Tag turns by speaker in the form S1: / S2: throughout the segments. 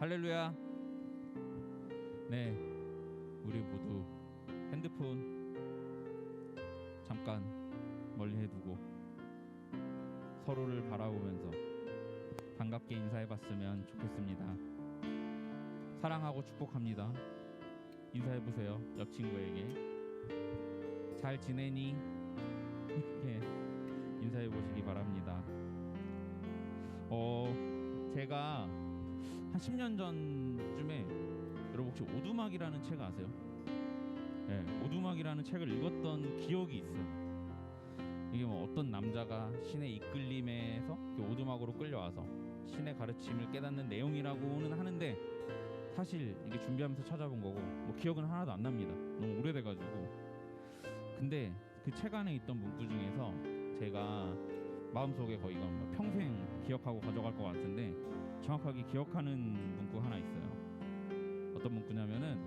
S1: 할렐루야. 네, 우리 모두 핸드폰 잠깐 멀리 해두고 서로를 바라보면서 반갑게 인사해봤으면 좋겠습니다. 사랑하고 축복합니다. 인사해보세요. 옆 친구에게. 잘 지내니? 이렇게 인사해보시기 바랍니다. 제가 한 10년 전쯤에, 여러분 혹시 오두막이라는 책 아세요? 네, 오두막이라는 책을 읽었던 기억이 있어요. 이게 뭐 어떤 남자가 신의 이끌림에서 오두막으로 끌려와서 신의 가르침을 깨닫는 내용이라고는 하는데, 사실 이게 준비하면서 찾아본 거고 뭐 기억은 하나도 안 납니다. 너무 오래돼가지고. 근데 그 책 안에 있던 문구 중에서 제가 마음속에 거의 이건 평생 기억하고 가져갈 것 같은데, 정확하게 기억하는 문구 하나 있어요. 어떤 문구냐면은,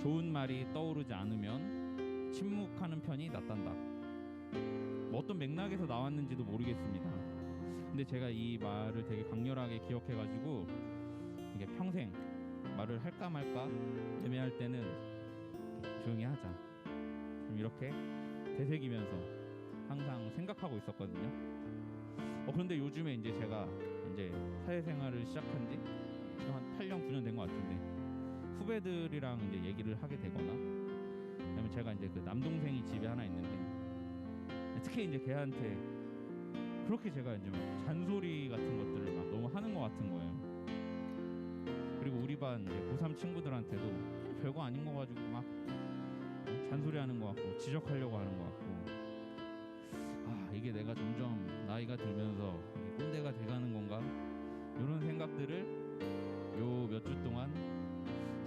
S1: 좋은 말이 떠오르지 않으면 침묵하는 편이 낫단다. 뭐 어떤 맥락에서 나왔는지도 모르겠습니다. 근데 제가 이 말을 되게 강렬하게 기억해가지고, 이게 평생 말을 할까 말까 애매할 때는 조용히 하자, 좀 이렇게 되새기면서 항상 생각하고 있었거든요. 그런데 요즘에 이제 제가 이제 사회생활을 시작한 지 지금 한 8년 9년 된 것 같은데, 후배들이랑 이제 얘기를 하게 되거나, 왜냐면 제가 이제 그 남동생이 집에 하나 있는데, 특히 이제 걔한테 그렇게 제가 이제 막 잔소리 같은 것들을 막 너무 하는 것 같은 거예요. 그리고 우리 반 이제 고3 친구들한테도 별거 아닌 거 가지고 막 잔소리하는 것 같고 지적하려고 하는 것 같고, 이게 내가 점점 나이가 들면서 꼰대가 돼가는 건가, 이런 생각들을 요 몇 주 동안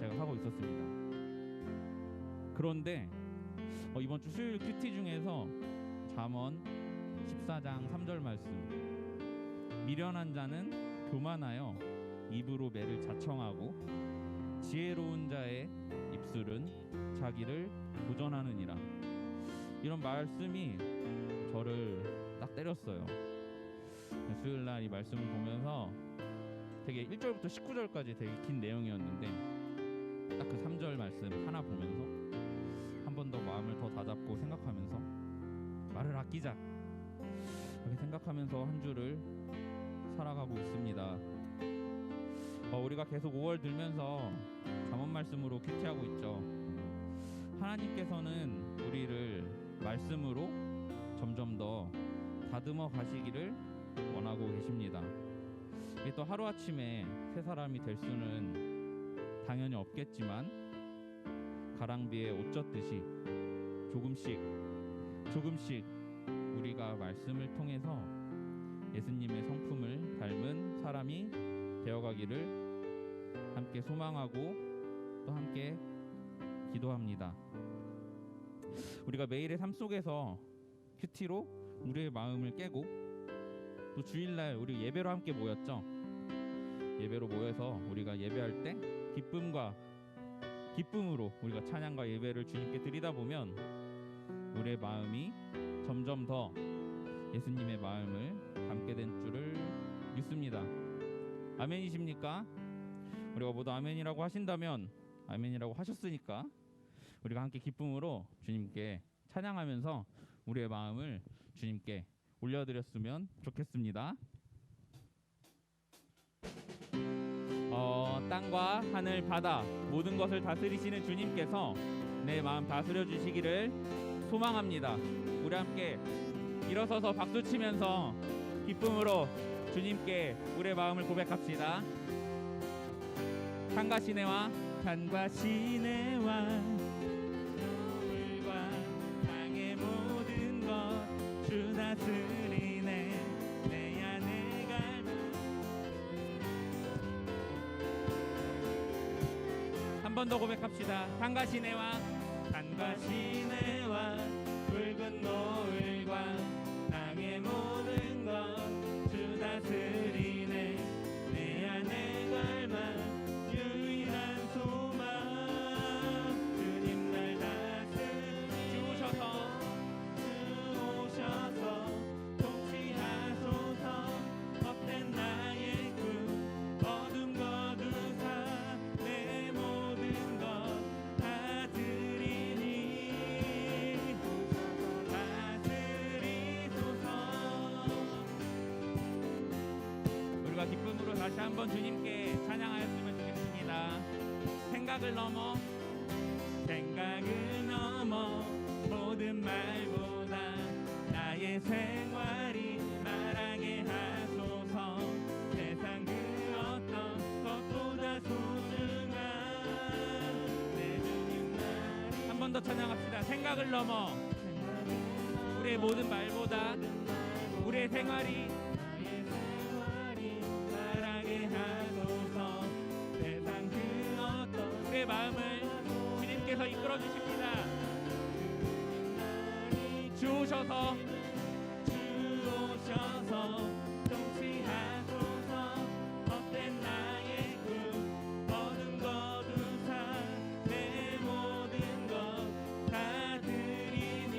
S1: 제가 하고 있었습니다. 그런데 이번 주 수요일 큐티 중에서 잠언 14장 3절 말씀, 미련한 자는 교만하여 입으로 매를 자청하고 지혜로운 자의 입술은 자기를 도전하느니라, 이런 말씀이 저를 딱 때렸어요. 수요일날 이 말씀을 보면서 되게 1절부터 19절까지 되게 긴 내용이었는데, 딱 그 3절 말씀 하나 보면서 한 번 더 마음을 더 다잡고 생각하면서 말을 아끼자, 이렇게 생각하면서 한 주를 살아가고 있습니다. 우리가 계속 5월 들면서 잠언 말씀으로 큐티하고 있죠. 하나님께서는 우리를 말씀으로 점점 더 다듬어 가시기를 원하고 계십니다. 이게 또 하루아침에 새 사람이 될 수는 당연히 없겠지만, 가랑비에 옷 젖듯이 조금씩 우리가 말씀을 통해서 예수님의 성품을 닮은 사람이 되어가기를 함께 소망하고 또 함께 기도합니다. 우리가 매일의 삶 속에서 큐티로 우리의 마음을 깨고, 또 주일날 우리 예배로 함께 모였죠. 예배로 모여서 우리가 예배할 때 기쁨으로 우리가 찬양과 예배를 주님께 드리다 보면 우리의 마음이 점점 더 예수님의 마음을 담게 된 줄을 믿습니다. 아멘이십니까? 우리가 모두 아멘이라고 하신다면, 아멘이라고 하셨으니까 우리가 함께 기쁨으로 주님께 찬양하면서 우리의 마음을 주님께 올려드렸으면 좋겠습니다. 땅과 하늘 바다 모든 것을 다스리시는 주님께서 내 마음 다스려 주시기를 소망합니다. 우리 함께 일어서서 박수치면서 기쁨으로 주님께 우리의 마음을 고백합시다. 산과 시내와 물과 땅의 모든 것 주 다스리네. 내 안에 한 번 더 고백합시다. 산과 시내와 붉은 노을과 땅의 모든 것 주 다스리네. 내 안에 갈망 유일한 소망, 주님 날 다스리셔서 통치하소서. 헛된 나의 꿈 어둠 거두시고 다시 한번 주님께 찬양하였으면 좋겠습니다. 생각을 넘어 모든 말보다 나의 생활이 말하게 하소서. 세상 그 어떤 것보다 소중한 내 주님 말이. 한 번 더 찬양합시다. 생각을 넘어 우리의 모든 말보다 우리의 생활이 말하게 하소서. 세상 그 어떤 우리의 마음을 주님께서 이끌어 주십니다. 주오셔서 통치하소서. 헛된 나의 꿈 어둠 거두사 내 모든 것 다 드리니.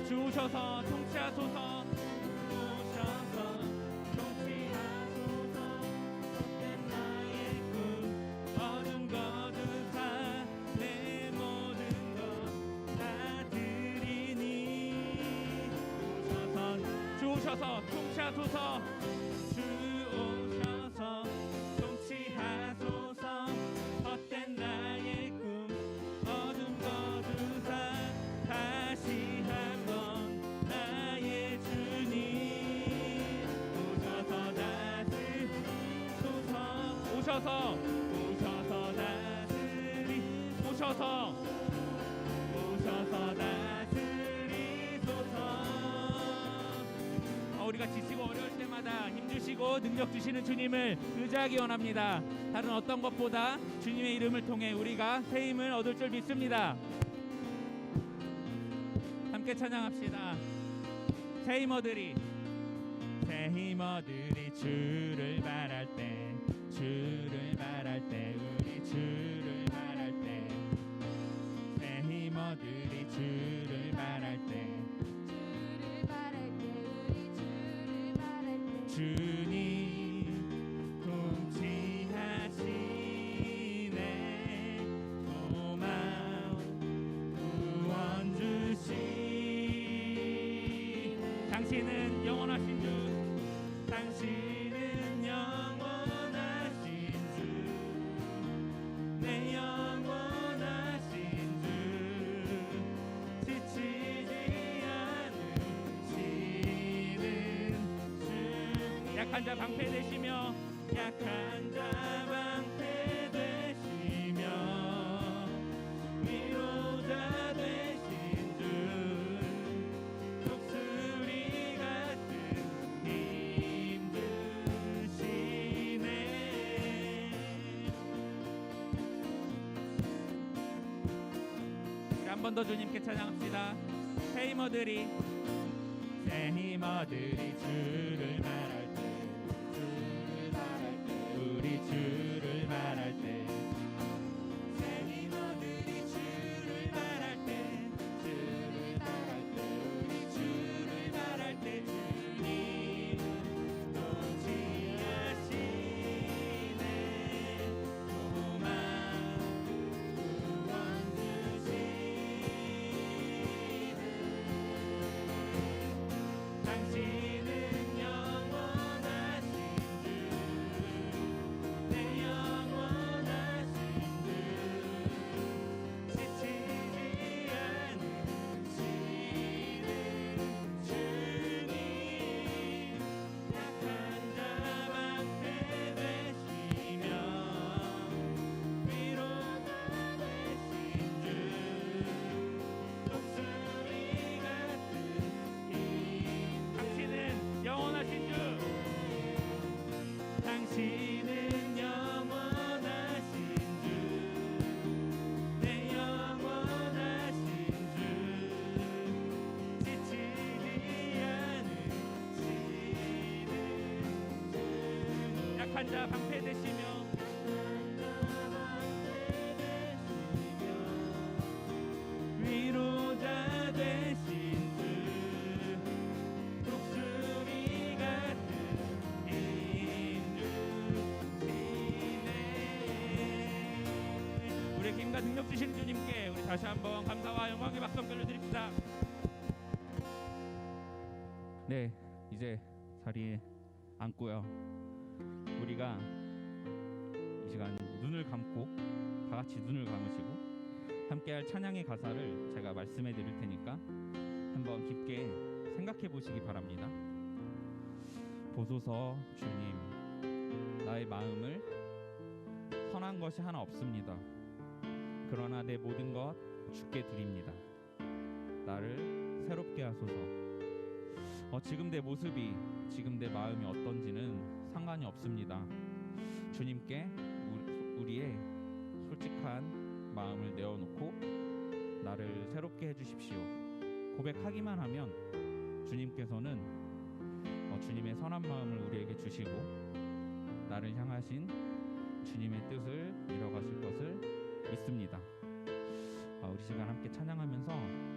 S1: 주오셔서 통치하소서. 주오셔서 통치하소서. 주오셔서 통치하소서. 헛된 나의 꿈 어둠 거두사 다시 한번 나의 주님 오셔서 다스리소서. 오셔서 다스리소서. 우리가 지치고 어려울 때마다 힘주시고 능력 주시는 주님을 의지하기 원합니다. 다른 어떤 것보다 주님의 이름을 통해 우리가 새 힘을 얻을 줄 믿습니다. 함께 찬양합시다. 새 힘어들이 주를 바랄 때 우리 주를 바랄 때 새 힘어들이 주를 바랄 때 주님 통치하시네. 고마운 구원 주시. 당신은 영원하신 주. 당신은 영원하신 주. 내 영원하신 주. 지치지 않으시는 약한 자 방패되시며 위로자 되신 주. 독수리 같은 힘 주시네. 한 번 더 주님께 찬양합시다. 새 힘어들이 주를 바랄 때 우리 주를 바랄 때 새 힘어들이 주를 바랄 때 우리 주를 바랄 때 주님 통치하시네. 고마운 구원 주시네. 당신은 영원하신 주. 내 영원하신 주. 지치지 않으시는 주님. 약한 자 방패 되시며 위로가 되신 주. 독수리 같은 힘. 당신은 영원하신 주. 당신은 영원하신 주. 내 영원하신 주. 지치지 않으시는 주. 약한 자 방패 되시며 위로자 되신 주. 독수리 같은 힘 주시네. 우리의 힘과 능력 주신 주님께 우리 다시 한번 감사와 영광의 박수 올려드립시다. 네, 이제 자리에 안고요. 우리가 이 시간 눈을 감고 다 같이 눈을 감으시고 함께할 찬양의 가사를 제가 말씀해 드릴 테니까 한번 깊게 생각해 보시기 바랍니다. 보소서 주님, 나의 마음을 선한 것이 하나 없습니다. 그러나 내 모든 것 주께 드립니다. 나를 새롭게 하소서. 지금 내 모습이, 지금 내 마음이 어떤지는 상관이 없습니다. 주님께 우리의 솔직한 마음을 내어놓고 나를 새롭게 해주십시오. 고백하기만 하면 주님께서는 주님의 선한 마음을 우리에게 주시고 나를 향하신 주님의 뜻을 이뤄가실 것을 믿습니다. 우리 시간 함께 찬양하면서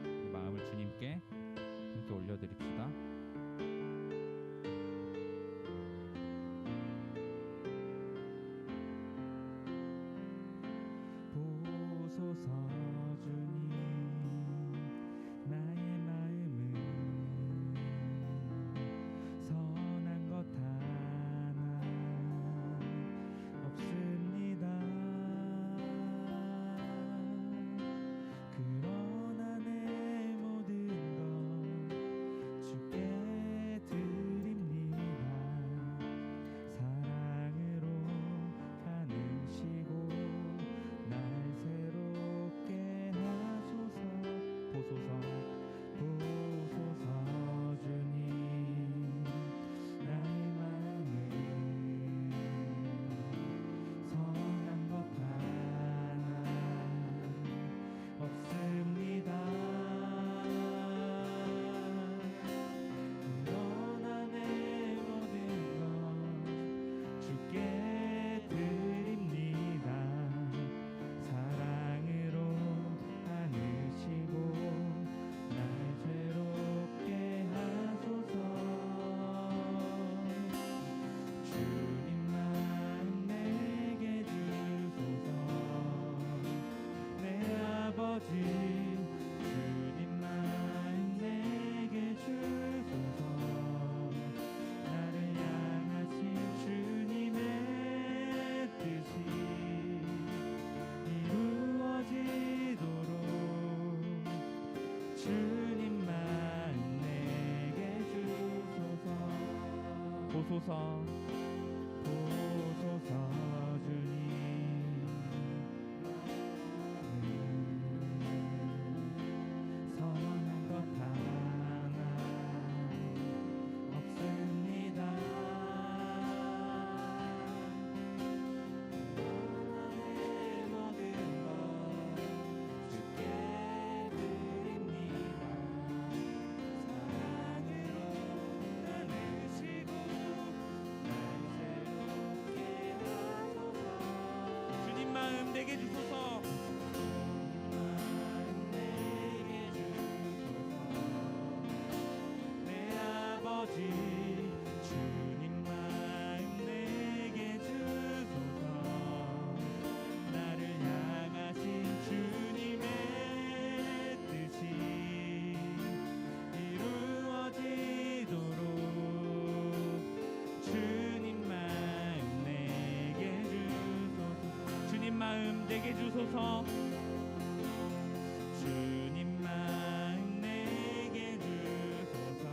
S1: 이 마음을 주님께 함께 올려드립시다. 보소서 주님, 나의 마음은 선한 것 하나 없습니다. 그러나 내 모든 것 주께 드립니다. 사랑으로 가누시고 날 새롭게 하소서. 보소서 주님, 나의 마음은 선한 것 하나 없습니다. 그러나 내 모든 것 주께 드립니다. 사랑으로 안으시고 날 새롭게 하소서. 주님 마음 내게 주소서. 내 아버지, 주님 마음 내게 주소서. 나를 향하신 주님의 뜻이 이루어지도록 주님 마음 내게 주소서. 보소서 주님, 선한 것 하나 없습니다. 내 모든 것 주께 드립니다. 사랑으로 나누시고 날 새롭게 하소서. 주님 마음 내게 주소서. 내게 주소서. 내 아버지, 주님 마음 내게 주소서. 나를 향하신 주님의 뜻이 이루어지도록 주님 마음 내게 주소서. 주님 마음 내게 주소서. 주님 마음 내게 주소서.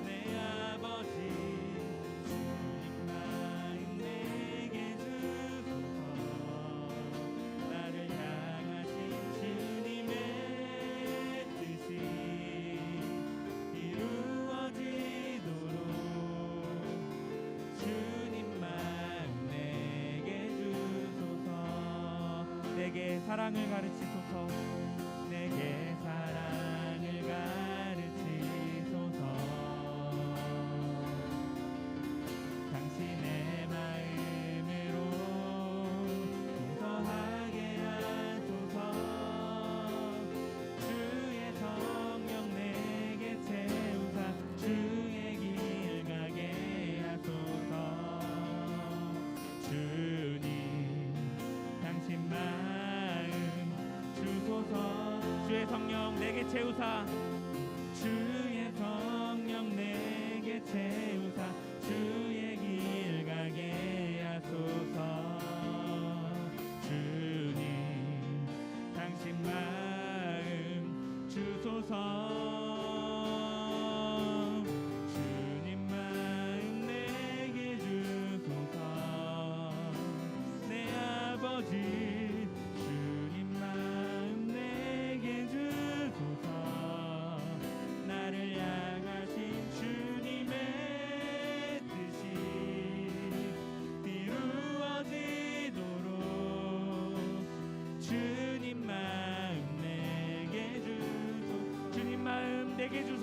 S1: 내 아버지, 주님 마음 내게 주소서. 나를 향하신 주님의 뜻이 이루어지도록 주님 마음 내게 주소서. 내게 사랑을 가르치소서. 내게 사랑을 가르치소서. 당신의 마음으로 동서하게 하소서. 주의 성령 내게 채우사 주의 길 가게 하소서. 주님, 당신 마음 주소서. 주의 성령 내게 채우사. 주의 성령 내게 채우사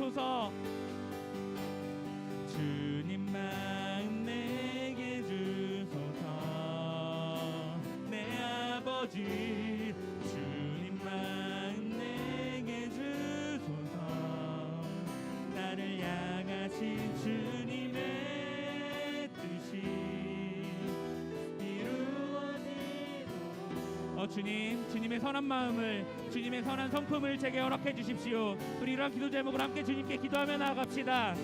S1: 주소서. 주님 마음 내게 주소서. 내 아버지 주님 마음 내게 주소서. 나를 향하신 주님의 뜻이 이루어지도록. 주님, 주님의 선한 마음을, 주님의 선한 성품을 제게 허락해 주십시오. 우리 이러한 기도 제목을 함께 주님께 기도하며 나아갑시다.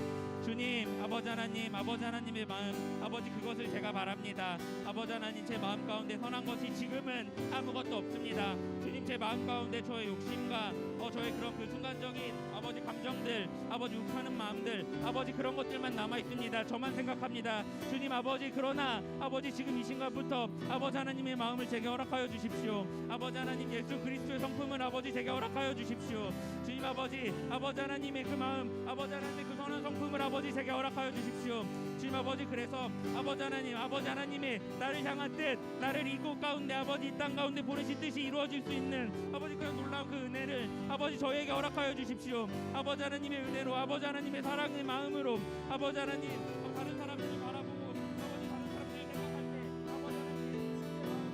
S1: 주님, 아버지 하나님, 아버지 하나님의 마음, 아버지 그것을 제가 바랍니다. 아버지 하나님, 제 마음 가운데 선한 것이 지금은 아무것도 없습니다. 주님, 제 마음 가운데 저의 욕심과 저의 그런 그 순간적인 아버지 감정들, 아버지 욱하는 마음들, 아버지 그런 것들만 남아 있습니다. 저만 생각합니다. 주님 아버지, 그러나 아버지 지금 이 순간부터 아버지 하나님의 마음을 제게 허락하여 주십시오. 아버지 하나님, 예수 그리스도의 성품을 아버지 제게 허락하여 주십시오. 주님 아버지, 아버지 하나님의 그 마음, 아버지 하나님의 그 선한 성품을 아버지 제게 허락하여 주십시오. 주님 아버지, 그래서 아버지 하나님, 아버지 하나님의 나를 향한 뜻, 나를 이곳 가운데 아버지 이 땅 가운데 보내신 뜻이 이루어질 수 있는 아버지 그런 놀라운 그 은혜를 아버지 저에게 허락하여 주십시오. 아버지 하나님의 은혜로, 아버지 하나님의 사랑의 마음으로 아버지 하나님, 다른 사람들을 바라보고 아버지 다른 사람들을 생각할 때 아버지 하나님의 마음이,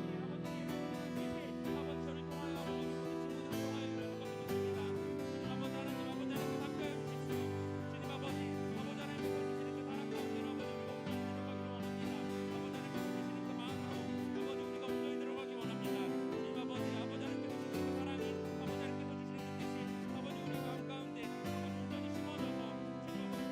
S1: 아버지 저를 통하여 아버지 친구들을 통하여 이루어질 것입니다. 아버지 하나님, 아버지 하나님 함께하여 주십시오. 주님 아버지, 아버지 하나님께서 주시는 그 사랑 가운데로 아버지 우리가 온전히 들어가기를 원합니다. 주님 아버지, 아버지 하나님께서 주시는 그 사랑이, 아버지 하나님께서 주시는 그 뜻이 아버지 우리 마음 가운데 아버지 온전히 심어져서 주님 아버지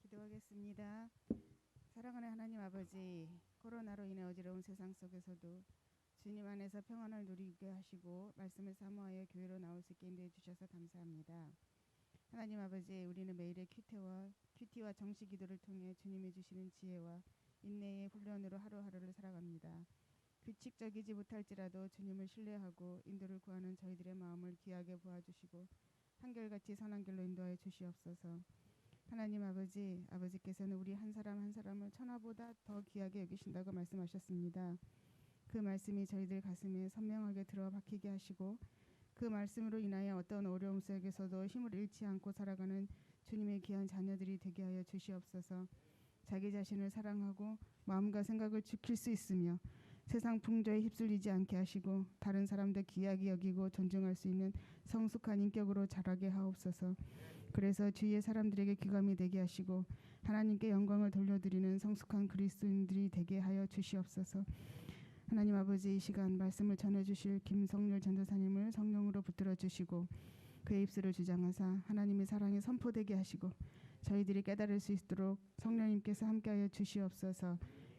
S2: 기도하겠습니다. 사랑하는 하나님 아버지, 코로나로 인해 어지러운 세상 속에서도 주님 안에서 평안을 누리게 하시고 말씀을 사모하여 교회로 나올 수 있게 인도해 주셔서 감사합니다. 하나님 아버지, 우리는 매일의 큐티와 정시 기도를 통해 주님이 주시는 지혜와 인내의 훈련으로 하루하루를 살아갑니다. 규칙적이지 못할지라도 주님을 신뢰하고 인도를 구하는 저희들의 마음을 귀하게 보아주시고 한결같이 선한 길로 인도하여 주시옵소서. 하나님 아버지, 아버지께서는 우리 한 사람 한 사람을 천하보다 더 귀하게 여기신다고 말씀하셨습니다. 그 말씀이 저희들 가슴에 선명하게 들어 박히게 하시고 그 말씀으로 인하여 어떤 어려움 속에서도 힘을 잃지 않고 살아가는 주님의 귀한 자녀들이 되게 하여 주시옵소서. 자기 자신을 사랑하고 마음과 생각을 지킬 수 있으며 세상 풍조에 휩쓸리지 않게 하시고 다른 사람들 귀하게 여기고 존중할 수 있는 성숙한 인격으로 자라게 하옵소서. 그래서 주위의 사람들에게 귀감이 되게 하시고 하나님께 영광을 돌려드리는 성숙한 그리스도인들이 되게 하여 주시옵소서. 하나님 아버지, 이 시간 말씀을 전해주실 김성률 전도사님을 성령으로 붙들어 주시고 그의 입술을 주장하사 하나님의 사랑이 선포되게 하시고 저희들이 깨달을 수 있도록 성령님께서 함께하여 주시옵소서.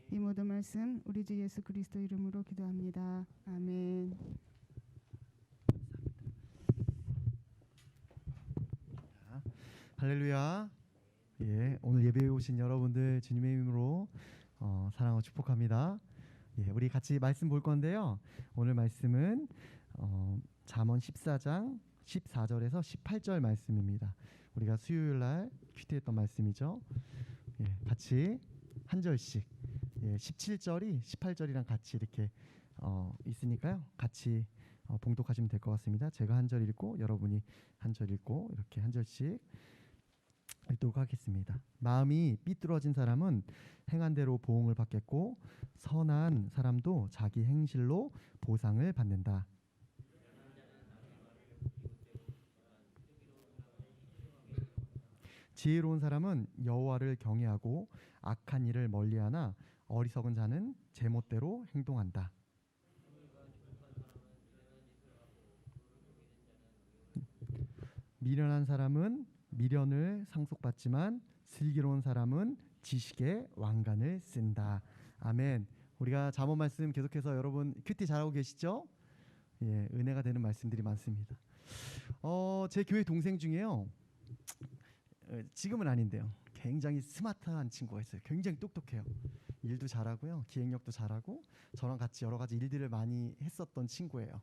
S2: 이 모든 말씀 우리 주 예수 그리스도 이름으로 기도합니다. 아멘.
S3: 할렐루야. 예, 오늘 예배에 오신 여러분들 주님의 이름으로 사랑하고 축복합니다. 예, 우리 같이 말씀 볼 건데요. 오늘 말씀은 잠언 14장 14절에서 18절 말씀입니다. 우리가 수요일 날 큐티했던 말씀이죠. 예, 같이 한 절씩. 예, 17절이 18절이랑 같이 이렇게 있으니까요. 같이 봉독하시면 될 것 같습니다. 제가 한 절 읽고 여러분이 한 절 읽고 이렇게 한 절씩 읽도록 하겠습니다. 마음이 삐뚤어진 사람은 행한 대로 보응을 받겠고 선한 사람도 자기 행실로 보상을 받는다. 지혜로운 사람은 여호와를 경외하고 악한 일을 멀리하나 어리석은 자는 제멋대로 행동한다. 미련한 사람은 미련을 상속받지만 슬기로운 사람은 지식의 왕관을 쓴다. 아멘. 우리가 잠언 말씀 계속해서 여러분 큐티 잘하고 계시죠? 예, 은혜가 되는 말씀들이 많습니다. 제 교회 동생 중에요. 지금은 아닌데요. 굉장히 스마트한 친구가 있어요. 굉장히 똑똑해요. 일도 잘하고요, 기획력도 잘하고 저랑 같이 여러 가지 일들을 많이 했었던 친구예요.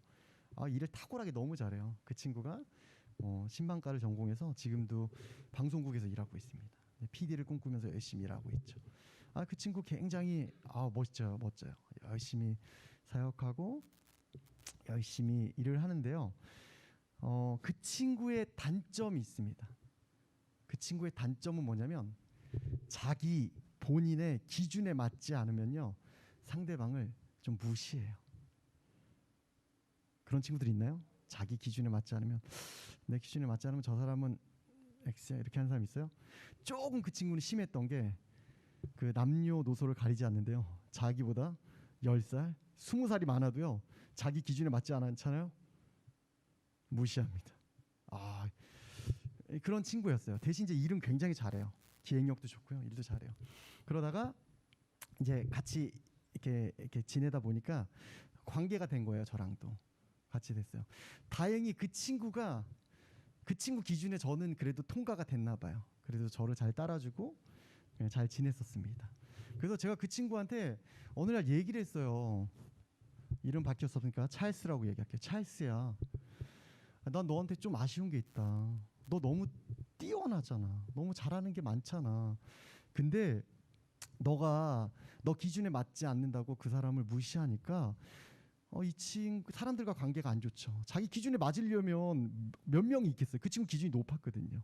S3: 일을 탁월하게 너무 잘해요. 그 친구가 신방과를 전공해서 지금도 방송국에서 일하고 있습니다. PD를 꿈꾸면서 열심히 일하고 있죠. 그 친구 굉장히 멋져요. 열심히 사역하고 열심히 일을 하는데요. 그 친구의 단점이 있습니다. 그 친구의 단점은 뭐냐면 자기 본인의 기준에 맞지 않으면요, 상대방을 좀 무시해요. 그런 친구들 있나요? 자기 기준에 맞지 않으면, 내 기준에 맞지 않으면 저 사람은 X야, 이렇게 하는 사람 있어요? 조금 그 친구는 심했던 게 그 남녀노소를 가리지 않는데요, 자기보다 10살, 20살이 많아도요 자기 기준에 맞지 않잖아요? 무시합니다. 그런 친구였어요. 대신 이제 일은 굉장히 잘해요. 기획력도 좋고요, 일도 잘해요. 그러다가 이제 같이 이렇게 지내다 보니까 관계가 된 거예요. 저랑도 같이 됐어요. 다행히 그 친구 기준에 저는 그래도 통과가 됐나 봐요. 그래도 저를 잘 따라주고 잘 지냈었습니다. 그래서 제가 그 친구한테 어느 날 얘기를 했어요. 이름 바뀌었으니까 찰스라고 얘기할게요. 찰스야, 난 너한테 좀 아쉬운 게 있다. 너 너무 뛰어나잖아. 너무 잘하는 게 많잖아. 근데 너 기준에 맞지 않는다고 그 사람을 무시하니까 이 친구 사람들과 관계가 안 좋죠. 자기 기준에 맞으려면 몇 명이 있겠어요. 그 친구 기준이 높았거든요.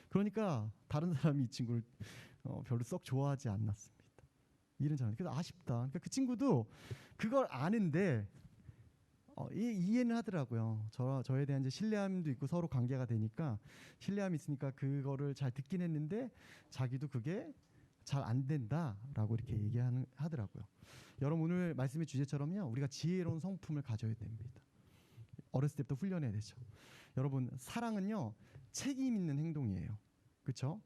S3: 그러니까 다른 사람이 이 친구를 별로 썩 좋아하지 않았습니다. 일은 잘하는데. 그래서 아쉽다. 그러니까 그 친구도 그걸 아는데 이해는 하더라고요. 저에 대한 이제 신뢰함도 있고 서로 관계가 되니까 신뢰함이 있으니까 그거를 잘 듣긴 했는데 자기도 그게 잘 안 된다라고 이렇게 얘기하더라고요. 여러분, 오늘 말씀의 주제처럼요, 우리가 지혜로운 성품을 가져야 됩니다. 어렸을 때부터 훈련해야 되죠. 여러분, 사랑은요 책임 있는 행동이에요. 그렇죠?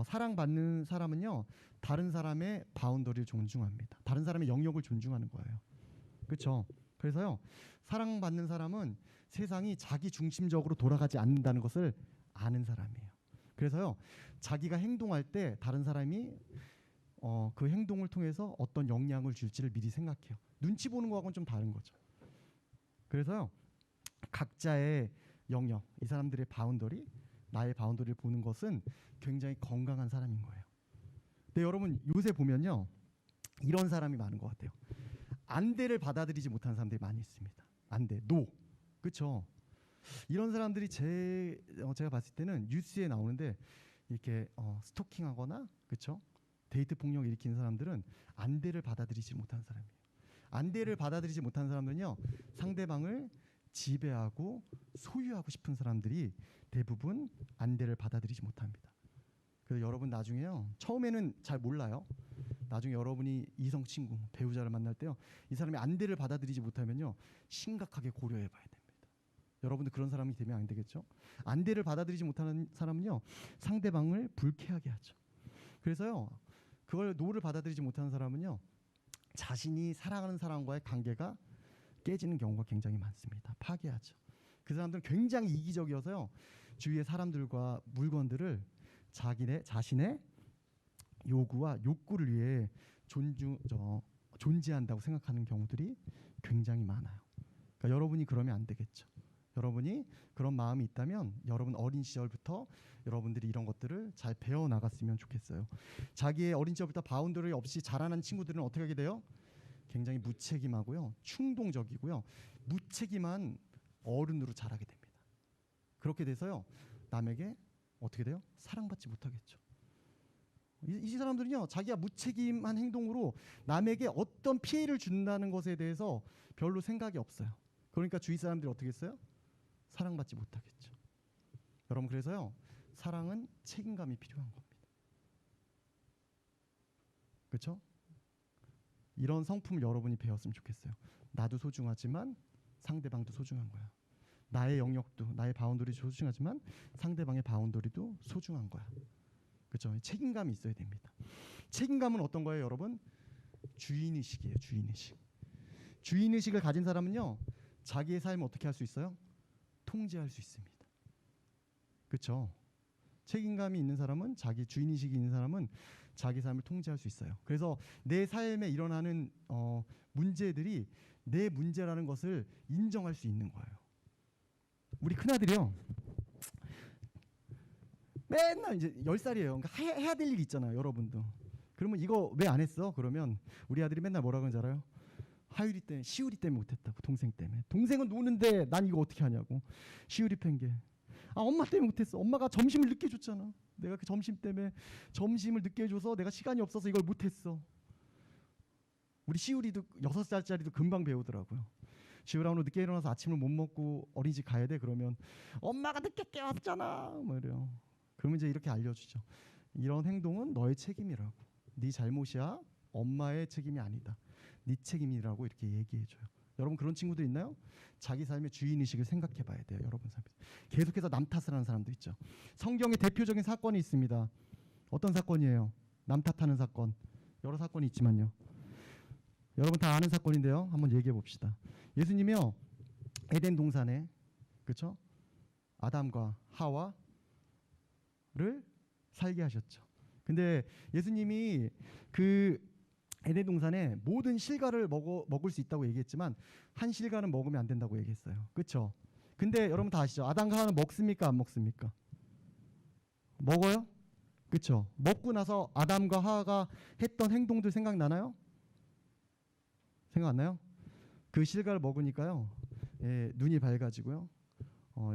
S3: 사랑받는 사람은요 다른 사람의 바운더리를 존중합니다. 다른 사람의 영역을 존중하는 거예요. 그렇죠? 그래서요, 사랑받는 사람은 세상이 자기 중심적으로 돌아가지 않는다는 것을 아는 사람이에요. 그래서요, 자기가 행동할 때 다른 사람이 그 행동을 통해서 어떤 영향을 줄지를 미리 생각해요. 눈치 보는 거하고는 좀 다른 거죠. 그래서요, 각자의 영역, 이 사람들의 바운더리, 나의 바운더리를 보는 것은 굉장히 건강한 사람인 거예요. 근데 여러분, 요새 보면요, 이런 사람이 많은 것 같아요. 안대를 받아들이지 못하는 사람들이 많이 있습니다. 안대, 노, 그렇죠? 이런 사람들이 제가 봤을 때는 뉴스에 나오는데 이렇게 스토킹하거나, 그렇죠? 데이트 폭력 일으키는 사람들은 안대를 받아들이지 못하는 사람이에요. 안대를 받아들이지 못하는 사람들은요, 상대방을 지배하고 소유하고 싶은 사람들이 대부분 안대를 받아들이지 못합니다. 그래서 여러분, 나중에요, 처음에는 잘 몰라요. 나중에 여러분이 이성 친구, 배우자를 만날 때요, 이 사람이 안대를 받아들이지 못하면요, 심각하게 고려해 봐야 됩니다. 여러분도 그런 사람이 되면 안 되겠죠? 안대를 받아들이지 못하는 사람은요, 상대방을 불쾌하게 하죠. 그래서요, 그걸 노를 받아들이지 못하는 사람은요, 자신이 사랑하는 사람과의 관계가 깨지는 경우가 굉장히 많습니다. 파괴하죠. 그 사람들은 굉장히 이기적이어서요, 주위의 사람들과 물건들을 자신의 요구와 욕구를 위해 존재한다고 생각하는 경우들이 굉장히 많아요. 그러니까 여러분이 그러면 안 되겠죠. 여러분이 그런 마음이 있다면 여러분 어린 시절부터 여러분들이 이런 것들을 잘 배워 나갔으면 좋겠어요. 자기의 어린 시절부터 바운더리 없이 자라난 친구들은 어떻게 하게 돼요? 굉장히 무책임하고요, 충동적이고요, 무책임한 어른으로 자라게 됩니다. 그렇게 돼서요, 남에게 어떻게 돼요? 사랑받지 못하겠죠. 이 사람들은요, 자기가 무책임한 행동으로 남에게 어떤 피해를 준다는 것에 대해서 별로 생각이 없어요. 그러니까 주위 사람들이 어떻게 했어요? 사랑받지 못하겠죠. 여러분, 그래서요, 사랑은 책임감이 필요한 겁니다. 그렇죠? 이런 성품을 여러분이 배웠으면 좋겠어요. 나도 소중하지만 상대방도 소중한 거야. 나의 영역도, 나의 바운더리도 소중하지만 상대방의 바운더리도 소중한 거야. 그렇죠? 책임감이 있어야 됩니다. 책임감은 어떤 거예요, 여러분? 주인의식이에요. 주인의식. 주인의식을 가진 사람은요, 자기의 삶을 어떻게 할 수 있어요? 통제할 수 있습니다. 그렇죠? 책임감이 있는 사람은, 자기 주인의식이 있는 사람은 자기 삶을 통제할 수 있어요. 그래서 내 삶에 일어나는 문제들이 내 문제라는 것을 인정할 수 있는 거예요. 우리 큰아들이요, 맨날 이제 10살이에요. 그러니까 해야 될 일이 있잖아요, 여러분도. 그러면 이거 왜 안 했어? 그러면 우리 아들이 맨날 뭐라 그러는지 알아요? 하율이 때문에, 시우리 때문에 못했다고. 동생 때문에. 동생은 노는데 난 이거 어떻게 하냐고. 시우리 핑계. 아, 엄마 때문에 못했어. 엄마가 점심을 늦게 줬잖아. 내가 그 점심 때문에 점심을 늦게 줘서 내가 시간이 없어서 이걸 못했어. 우리 시우리도 6살짜리도 금방 배우더라고요. 시우라 오늘 늦게 일어나서 아침을 못 먹고 어린이집 가야 돼. 그러면 엄마가 늦게 깨웠잖아. 뭐 이래요. 그러면 이제 이렇게 알려주죠. 이런 행동은 너의 책임이라고. 네 잘못이야. 엄마의 책임이 아니다. 네 책임이라고 이렇게 얘기해줘요. 여러분 그런 친구들 있나요? 자기 삶의 주인의식을 생각해봐야 돼요. 여러분 삶에서. 계속해서 남 탓을 하는 사람도 있죠. 성경에 대표적인 사건이 있습니다. 어떤 사건이에요? 남 탓하는 사건. 여러 사건이 있지만요. 여러분 다 아는 사건인데요. 한번 얘기해 봅시다. 예수님이요, 에덴 동산에, 그렇죠? 아담과 하와를 살게 하셨죠. 근데 예수님이 그 에덴 동산에 모든 실과를 먹을 수 있다고 얘기했지만 한 실과는 먹으면 안 된다고 얘기했어요. 그렇죠? 근데 여러분 다 아시죠? 아담과 하와는 먹습니까? 안 먹습니까? 먹어요? 그렇죠? 먹고 나서 아담과 하와가 했던 행동들 생각나나요? 생각 안 나요? 그 실과를 먹으니까요, 예, 눈이 밝아지고요,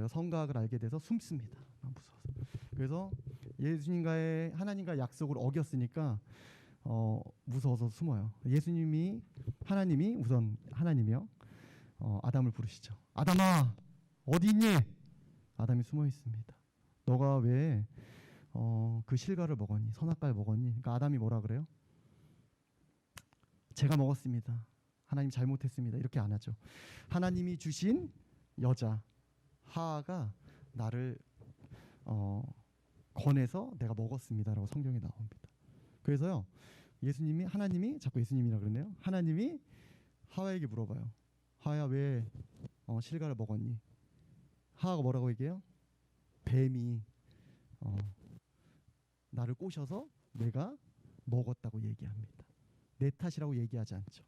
S3: 성각을 알게 돼서 숨습니다. 무서워서. 그래서 예수님과의 하나님과의 약속을 어겼으니까 무서워서 숨어요. 하나님이 우선 하나님이요, 아담을 부르시죠. 아담아, 어디 있니? 아담이 숨어 있습니다. 너가 왜 그 실과를 먹었니? 선악과를 먹었니? 그러니까 아담이 뭐라 그래요? 제가 먹었습니다. 하나님 잘못했습니다. 이렇게 안 하죠. 하나님이 주신 여자 하하가 나를 권해서 내가 먹었습니다라고 성경에 나옵니다. 그래서요, 하나님이 자꾸 예수님이라 그러네요. 하나님이 하와에게 물어봐요. 하와야, 왜 실과를 먹었니? 하와가 뭐라고 얘기해요? 뱀이 나를 꼬셔서 내가 먹었다고 얘기합니다. 내 탓이라고 얘기하지 않죠.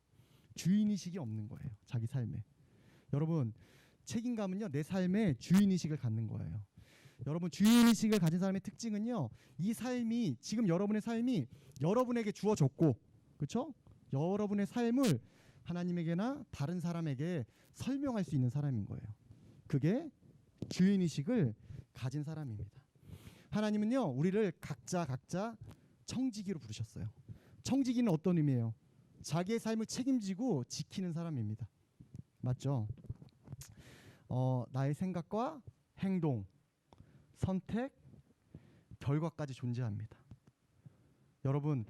S3: 주인의식이 없는 거예요, 자기 삶에. 여러분, 책임감은요, 내 삶에 주인의식을 갖는 거예요. 여러분, 주인의식을 가진 사람의 특징은요, 이 삶이, 지금 여러분의 삶이 여러분에게 주어졌고, 그렇죠? 여러분의 삶을 하나님에게나 다른 사람에게 설명할 수 있는 사람인 거예요. 그게 주인의식을 가진 사람입니다. 하나님은요, 우리를 각자 청지기로 부르셨어요. 청지기는 어떤 의미예요? 자기의 삶을 책임지고 지키는 사람입니다. 맞죠? 나의 생각과 행동, 선택, 결과까지 존재합니다. 여러분,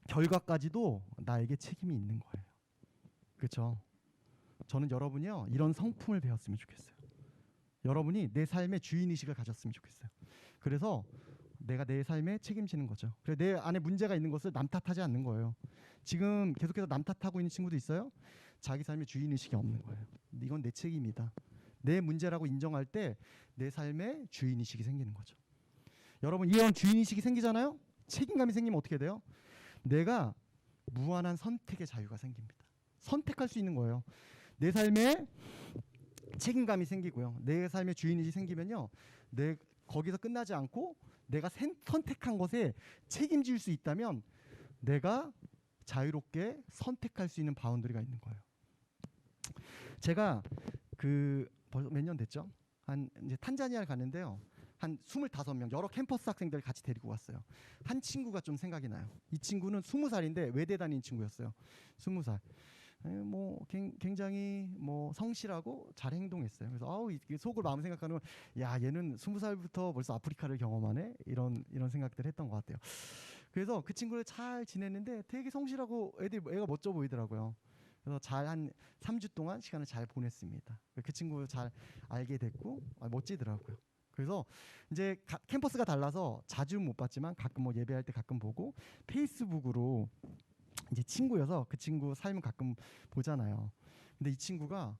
S3: 결과까지도 나에게 책임이 있는 거예요. 그렇죠? 저는 여러분이요, 이런 성품을 배웠으면 좋겠어요. 여러분이 내 삶의 주인의식을 가졌으면 좋겠어요. 그래서 내가 내 삶에 책임지는 거죠. 그래서 내 안에 문제가 있는 것을 남 탓하지 않는 거예요. 지금 계속해서 남 탓하고 있는 친구도 있어요. 자기 삶의 주인의식이 없는 거예요. 이건 내 책임이다. 내 문제라고 인정할 때 내 삶의 주인의식이 생기는 거죠. 여러분, 이런 주인의식이 생기잖아요. 책임감이 생기면 어떻게 돼요? 내가 무한한 선택의 자유가 생깁니다. 선택할 수 있는 거예요. 내 삶에 책임감이 생기고요, 내 삶의 주인의식이 생기면요, 거기서 끝나지 않고 내가 선택한 것에 책임질 수 있다면 내가 자유롭게 선택할 수 있는 바운더리가 있는 거예요. 제가 벌써 몇 년 됐죠? 이제 탄자니아를 갔는데요, 한 25명 여러 캠퍼스 학생들 같이 데리고 갔어요. 한 친구가 좀 생각이 나요. 이 친구는 20살인데 외대 다니는 친구였어요. 20살. 굉장히 성실하고 잘 행동했어요. 그래서 속으로 마음 생각하면, 야, 얘는 20살부터 벌써 아프리카를 경험하네, 이런 생각들 했던 것 같아요. 그래서 그 친구를 잘 지냈는데 되게 성실하고 애가 멋져 보이더라고요. 그래서 한 3주 동안 시간을 잘 보냈습니다. 그 친구 잘 알게 됐고 멋지더라고요. 그래서 이제 캠퍼스가 달라서 자주 못 봤지만 가끔 예배할 때 가끔 보고, 페이스북으로 이제 친구여서 그 친구 삶을 가끔 보잖아요. 근데 이 친구가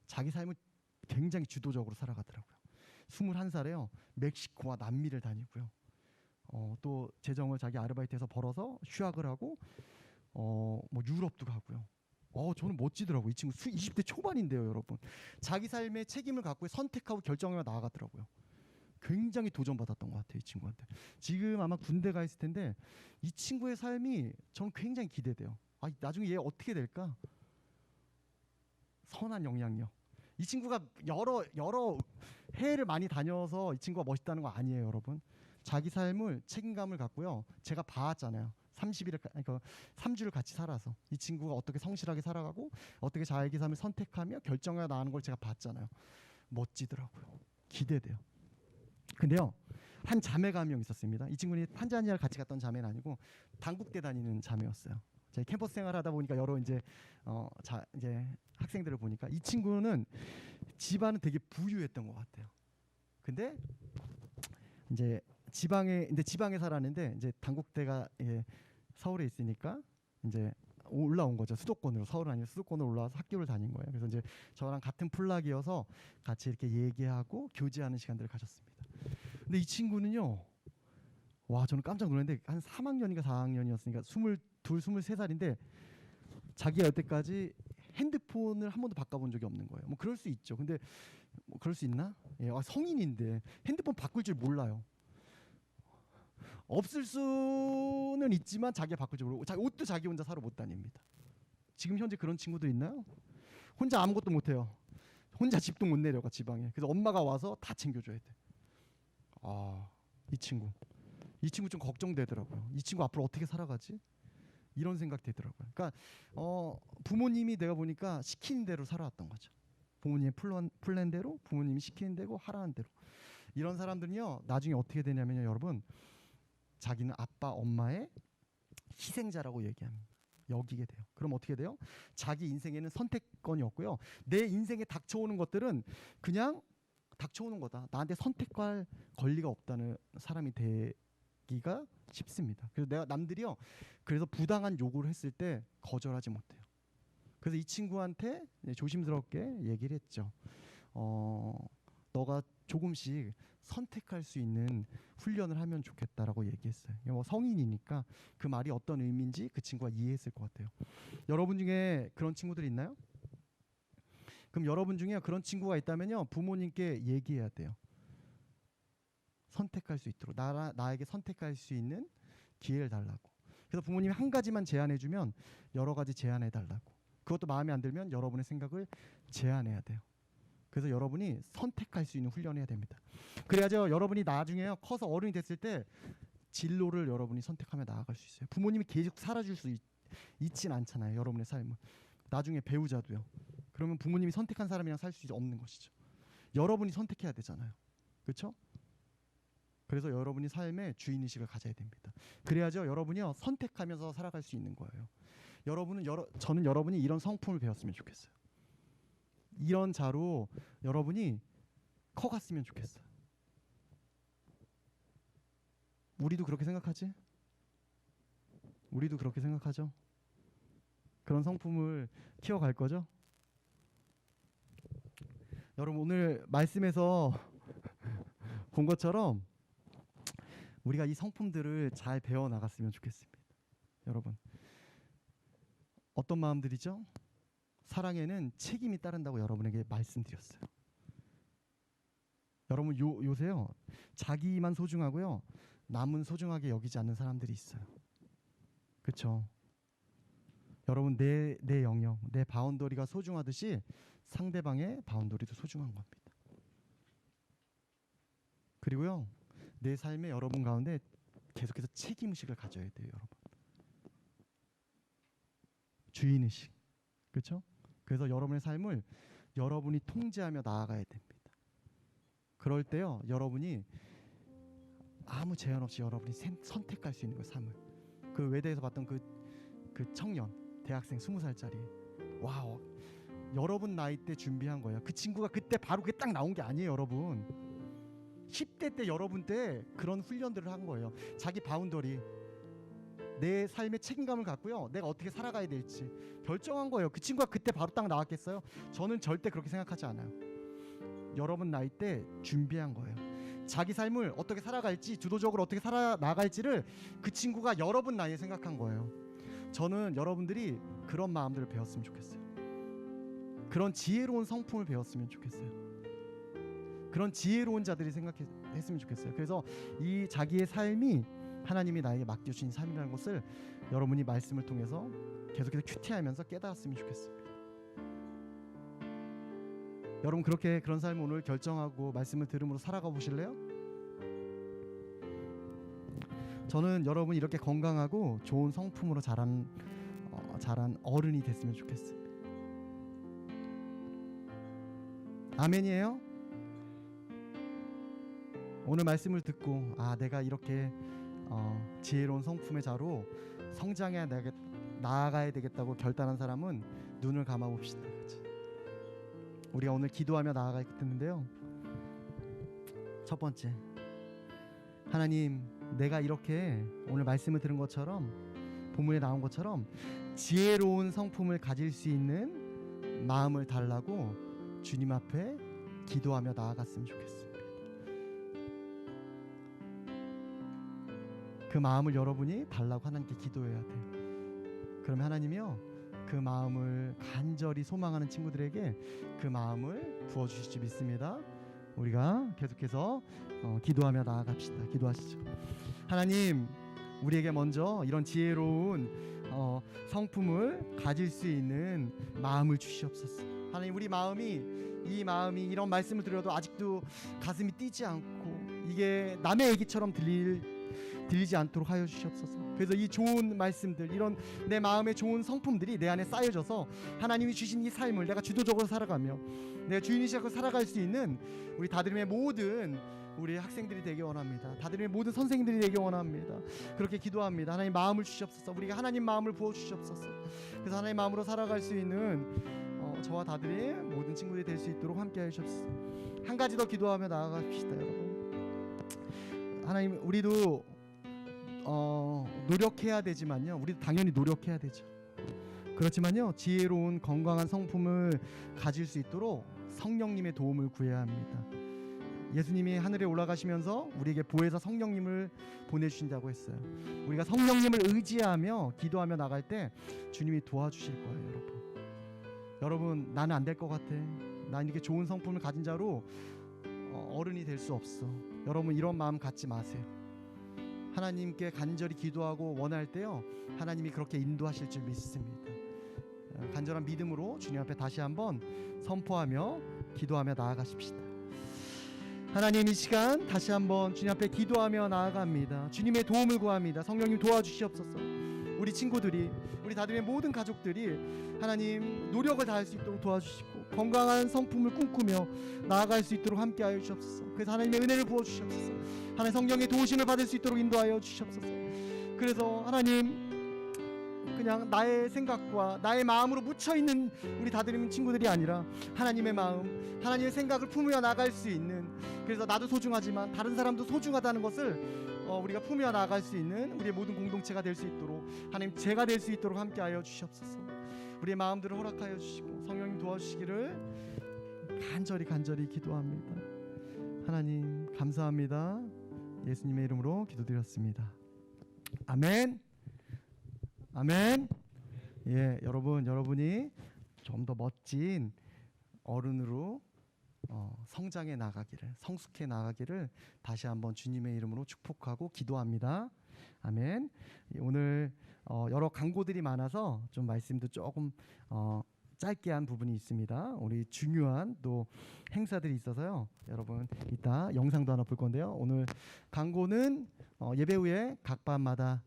S3: 자기 삶을 굉장히 주도적으로 살아가더라고요. 21살에요. 멕시코와 남미를 다니고요. 또 재정을 자기 아르바이트에서 벌어서 휴학을 하고 뭐 유럽도 가고요. 저는 멋지더라고요. 이 친구 20대 초반인데요, 여러분. 자기 삶의 책임을 갖고 선택하고 결정하며 나아가더라고요. 굉장히 도전받았던 것 같아요, 이 친구한테. 지금 아마 군대 가 있을 텐데 이 친구의 삶이 저는 굉장히 기대돼요. 나중에 얘 어떻게 될까? 선한 영향력. 이 친구가 여러 해외를 많이 다녀서 이 친구가 멋있다는 거 아니에요, 여러분. 자기 삶을 책임감을 갖고요. 제가 봐왔잖아요. 3주를 같이 살아서 이 친구가 어떻게 성실하게 살아가고 어떻게 자기 삶을 선택하며 결정해 나가는 걸 제가 봤잖아요. 멋지더라고요. 기대돼요. 근데요, 한 자매가 한 명 있었습니다. 이 친구는 탄자니아를 같이 갔던 자매는 아니고 단국대 다니는 자매였어요. 제가 캠퍼스 생활하다 보니까 여러 이제 학생들을 보니까 이 친구는 집안은 되게 부유했던 것 같아요. 근데 이제 지방에 살았는데 이제 단국대가 서울에 있으니까 이제 올라온 거죠. 수도권으로. 서울 아니면 수도권으로 올라와서 학교를 다닌 거예요. 그래서 이제 저랑 같은 플락이어서 같이 이렇게 얘기하고 교제하는 시간들을 가졌습니다. 근데 이 친구는요, 저는 깜짝 놀랐는데 한 3학년인가 4학년이었으니까 22, 23살인데 자기가 여태까지 핸드폰을 한 번도 바꿔본 적이 없는 거예요. 뭐 그럴 수 있죠. 근데 뭐 그럴 수 있나? 성인인데 핸드폰 바꿀 줄 몰라요. 없을 수는 있지만 자기가 바꿀 줄 모르고 옷도 자기 혼자 사러 못 다닙니다. 지금 현재 그런 친구도 있나요? 혼자 아무것도 못해요. 혼자 집도 못 내려가 지방에. 그래서 엄마가 와서 다 챙겨줘야 돼. 이 친구 좀 걱정되더라고요. 이 친구 앞으로 어떻게 살아가지? 이런 생각 되더라고요. 그러니까 부모님이 내가 보니까 시키는 대로 살아왔던 거죠. 부모님의 플랜대로, 부모님이 시키는 대로 하라는 대로. 이런 사람들은요, 나중에 어떻게 되냐면요, 여러분, 자기는 아빠 엄마의 희생자라고 여기게 돼요. 그럼 어떻게 돼요? 자기 인생에는 선택권이 없고요. 내 인생에 닥쳐오는 것들은 그냥 닥쳐오는 거다. 나한테 선택할 권리가 없다는 사람이 되기가 쉽습니다. 그래서 남들이요, 그래서 부당한 요구를 했을 때 거절하지 못해요. 그래서 이 친구한테 조심스럽게 얘기를 했죠. 너가 조금씩 선택할 수 있는 훈련을 하면 좋겠다라고 얘기했어요. 뭐 성인이니까 그 말이 어떤 의미인지 그 친구가 이해했을 것 같아요. 여러분 중에 그런 친구들 있나요? 그럼 여러분 중에 그런 친구가 있다면요, 부모님께 얘기해야 돼요. 선택할 수 있도록 나에게 선택할 수 있는 기회를 달라고. 그래서 부모님이 한 가지만 제안해주면 여러 가지 제안해달라고. 그것도 마음에 안 들면 여러분의 생각을 제안해야 돼요. 그래서 여러분이 선택할 수 있는 훈련을 해야 됩니다. 그래야죠, 여러분이 나중에 커서 어른이 됐을 때 진로를 여러분이 선택하며 나아갈 수 있어요. 부모님이 계속 살아줄 수 있진 않잖아요, 여러분의 삶은. 나중에 배우자도요. 그러면 부모님이 선택한 사람이랑 살 수 없는 것이죠. 여러분이 선택해야 되잖아요. 그렇죠? 그래서 여러분이 삶의 주인의식을 가져야 됩니다. 그래야죠, 여러분이요, 선택하면서 살아갈 수 있는 거예요. 저는 여러분이 이런 성품을 배웠으면 좋겠어요. 이런 자로 여러분이 커갔으면 좋겠어요. 우리도 그렇게 생각하지? 우리도 그렇게 생각하죠? 그런 성품을 키워갈 거죠? 여러분, 오늘 말씀에서 본 것처럼 우리가 이 성품들을 잘 배워나갔으면 좋겠습니다. 여러분, 어떤 마음들이죠? 사랑에는 책임이 따른다고 여러분에게 말씀드렸어요. 여러분, 요새요, 자기만 소중하고요, 남은 소중하게 여기지 않는 사람들이 있어요. 그렇죠? 여러분, 내 영역, 내 바운더리가 소중하듯이 상대방의 바운더리도 소중한 겁니다. 그리고요, 내 삶에 여러분 가운데 계속해서 책임의식을 가져야 돼요, 여러분. 주인의식. 그렇죠? 그래서 여러분의 삶을 여러분이 통제하며 나아가야 됩니다. 그럴 때요, 여러분이 아무 제한 없이 여러분이 선택할 수 있는 거예요, 삶을. 그 외대에서 봤던 그 청년, 대학생 20살짜리. 와우, 여러분 나이 때 준비한 거예요. 그 친구가 그때 바로 그게 딱 나온 게 아니에요, 여러분. 10대 때 여러분 때 그런 훈련들을 한 거예요. 자기 바운더리, 내 삶의 책임감을 갖고요, 내가 어떻게 살아가야 될지 결정한 거예요. 그 친구가 그때 바로 딱 나왔겠어요? 저는 절대 그렇게 생각하지 않아요. 여러분 나이 때 준비한 거예요. 자기 삶을 어떻게 살아갈지, 주도적으로 어떻게 살아나갈지를 그 친구가 여러분 나이에 생각한 거예요. 저는 여러분들이 그런 마음들을 배웠으면 좋겠어요. 그런 지혜로운 성품을 배웠으면 좋겠어요. 그런 지혜로운 자들이 생각했으면 좋겠어요. 그래서 이 자기의 삶이 하나님이 나에게 맡겨주신 삶이라는 것을 여러분이 말씀을 통해서 계속해서 큐티하면서 깨달았으면 좋겠습니다. 여러분 그렇게 그런 삶을 오늘 결정하고 말씀을 들음으로 살아가 보실래요? 저는 여러분이 이렇게 건강하고 좋은 성품으로 자란 어른이 됐으면 좋겠습니다. 아멘이에요? 오늘 말씀을 듣고 내가 이렇게 지혜로운 성품의 자로 성장해 나아가야 되겠다고 결단한 사람은 눈을 감아 봅시다. 우리가 오늘 기도하며 나아갈 텐데요. 첫 번째, 하나님, 내가 이렇게 오늘 말씀을 들은 것처럼 본문에 나온 것처럼 지혜로운 성품을 가질 수 있는 마음을 달라고 주님 앞에 기도하며 나아갔으면 좋겠습니다. 그 마음을 여러분이 달라고 하나님께 기도해야 돼요. 그러면 하나님이요, 그 마음을 간절히 소망하는 친구들에게 그 마음을 부어주실 줄 믿습니다. 우리가 계속해서 기도하며 나아갑시다. 기도하시죠. 하나님, 우리에게 먼저 이런 지혜로운 성품을 가질 수 있는 마음을 주시옵소서. 하나님, 우리 이 마음이 이런 말씀을 들어도 아직도 가슴이 뛰지 않고 이게 남의 얘기처럼 들리지 않도록 하여 주시옵소서. 그래서 이 좋은 말씀들, 이런 내 마음의 좋은 성품들이 내 안에 쌓여져서 하나님이 주신 이 삶을 내가 주도적으로 살아가며 내가 주인이시고 살아갈 수 있는 우리 다드림의 모든 우리 학생들이 되기 원합니다. 다드림의 모든 선생님들이 되기 원합니다. 그렇게 기도합니다. 하나님 마음을 주시옵소서. 우리가 하나님 마음을 부어 주시옵소서. 그래서 하나님 마음으로 살아갈 수 있는 저와 다드림 모든 친구들이 될 수 있도록 함께해 주옵소서. 한 가지 더 기도하며 나아갑시다, 여러분. 하나님, 우리도 노력해야 되지만요, 우리도 당연히 노력해야 되죠. 그렇지만요, 지혜로운 건강한 성품을 가질 수 있도록 성령님의 도움을 구해야 합니다. 예수님이 하늘에 올라가시면서 우리에게 보혜사 성령님을 보내주신다고 했어요. 우리가 성령님을 의지하며 기도하며 나갈 때 주님이 도와주실 거예요. 여러분, 나는 안 될 것 같아, 난 이렇게 좋은 성품을 가진 자로 어른이 될 수 없어. 여러분, 이런 마음 갖지 마세요. 하나님께 간절히 기도하고 원할 때요, 하나님이 그렇게 인도하실 줄 믿습니다. 간절한 믿음으로 주님 앞에 다시 한번 선포하며 기도하며 나아가십시다. 하나님, 이 시간 다시 한번 주님 앞에 기도하며 나아갑니다. 주님의 도움을 구합니다. 성령님 도와주시옵소서. 우리 친구들이, 우리 다들의 모든 가족들이 하나님 노력을 다할 수 있도록 도와주시고 건강한 성품을 꿈꾸며 나아갈 수 있도록 함께하여 주시옵소서. 그래서 하나님의 은혜를 부어주시옵소서. 하나님 성령의 도우심을 받을 수 있도록 인도하여 주시옵소서. 그래서 하나님, 그냥 나의 생각과 나의 마음으로 묻혀있는 우리 다드림 친구들이 아니라 하나님의 마음, 하나님의 생각을 품으며 나갈 수 있는, 그래서 나도 소중하지만 다른 사람도 소중하다는 것을 우리가 품으며 나갈 수 있는 우리의 모든 공동체가 될 수 있도록 하나님 제가 될 수 있도록 함께하여 주시옵소서. 우리의 마음들을 허락하여 주시고 성령님 도와주시기를 간절히 기도합니다. 하나님 감사합니다. 예수님의 이름으로 기도드렸습니다. 아멘. 아멘. 예, 여러분이 좀 더 멋진 어른으로 성장해 나가기를, 성숙해 나가기를 다시 한번 주님의 이름으로 축복하고 기도합니다. 아멘. 오늘 여러 광고들이 많아서 좀 말씀도 조금 짧게 한 부분이 있습니다. 우리 중요한 또 행사들이 있어서요. 여러분 이따 영상도 하나 볼 건데요. 오늘 광고는 예배 후에 각 반마다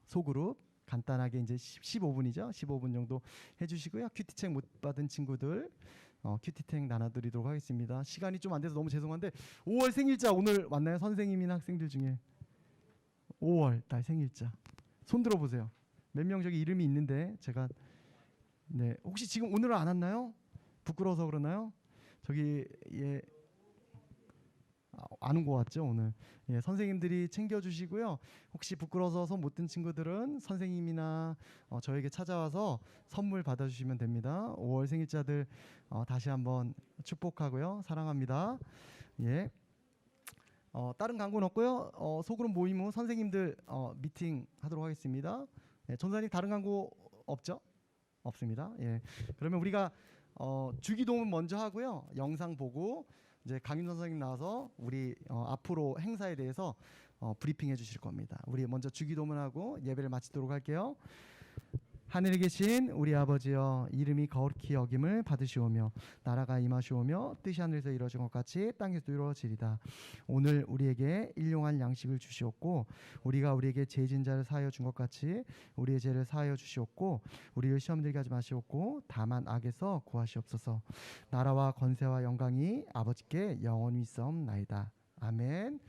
S3: 소그룹 간단하게 이제 15분이죠. 15분 정도 해주시고요. 큐티책 못 받은 친구들 큐티책 나눠드리도록 하겠습니다. 시간이 좀 안 돼서 너무 죄송한데 5월 생일자 오늘 왔나요? 선생님이나 학생들 중에 5월 달 생일자 손 들어보세요. 몇 명 저기 이름이 있는데 제가 네, 혹시 지금 오늘은 안 왔나요? 부끄러워서 그러나요? 저기 예, 안 온 것 같죠 오늘. 예, 선생님들이 챙겨주시고요. 혹시 부끄러워서 손 못 든 친구들은 선생님이나 저에게 찾아와서 선물 받아주시면 됩니다. 5월 생일자들 다시 한번 축복하고요. 사랑합니다. 예. 다른 광고는 없고요. 소그룹 모임 후 선생님들 미팅 하도록 하겠습니다. 예, 전사님 다른 광고 없죠? 없습니다. 예. 그러면 우리가 주기도문 먼저 하고요. 영상 보고 이제 강윤 선생님 나와서 우리 앞으로 행사에 대해서 브리핑해 주실 겁니다. 우리 먼저 주기도문하고 예배를 마치도록 할게요. 하늘에 계신 우리 아버지여, 이름이 거룩히 여김을 받으시오며 나라가 임하시오며 뜻이 하늘에서 이루어진 것 같이 땅에서도 이루어지리다. 오늘 우리에게 일용할 양식을 주시옵고 우리가 우리에게 죄 진 자를 사하여 준 것 같이 우리의 죄를 사하여 주시옵고 우리를 시험 들게 하지 마시옵고 다만 악에서 구하시옵소서. 나라와 권세와 영광이 아버지께 영원히 있사옵나이다. 아멘.